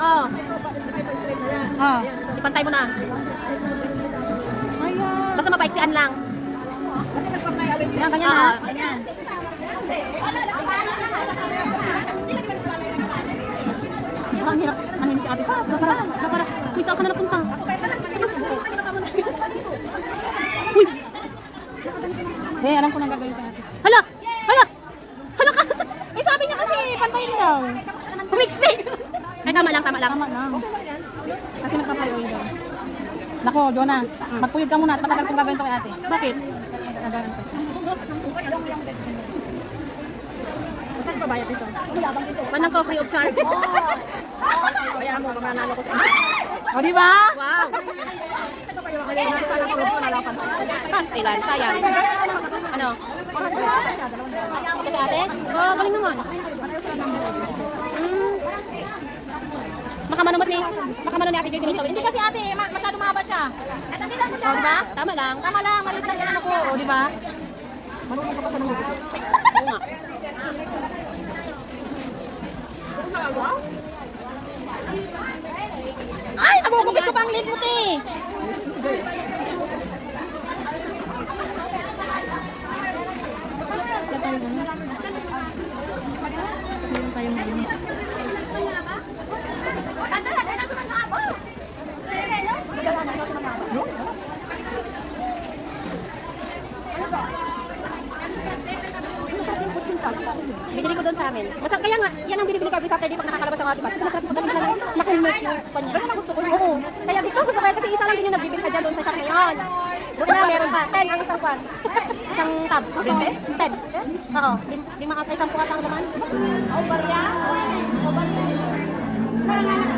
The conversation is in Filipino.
Oo. Ah. Ipantay mo na. Ayan. Basta mapaiksian lang. Ayan, ganyan na. Ganyan. Ang hirap. Ano si ate? Para. Uy, saan ka na napunta? Uy! Eh, alam ko na gagawin sa ate. Hala! Hala! Hala ka! Eh, sabi niya kasi, pantayin daw. Humiksi! Ay, tama lang, tama lang. Tama na. Kasi nagpapayoy daw. Nako, Jonah. Magpuyod ka muna at matagal kong gagawin to kay ate. Bakit? Gagawin ko siya. Saan pa bayad ito? Manang ko, free of charge. Kaya mo, mananalo ko. O, di ba? Wow! Kailan? Sayang. Ano? Kasi ate? Oh, galing naman. Makamanumot ni ate Joy ganito. Hindi kasi ate, masyado mahaba siya. O, diba? Tama lang. Tama lang, malit lang yan ako. O, di ba? Marunong ka pa sa nangugot. Oo nga. Ay, nabugubit ko pa ang lipot eh. Binili ko doon sa amin. Basta kaya nga, yan ang binibili ko every Saturday pag nakakalabas ang mga diba? Kasi masarap magdali lang. Nakalmert yung pa niya. Oo. Kaya gusto ko kaya kasi isa lang din yung nagbibenta dyan doon sa shop ngayon. Buti na meron pa. 10 ang isang kwan. Isang tab. 10. Oo. Lima ka, isang pukat ang laman. Oh, barya? Oh, barya.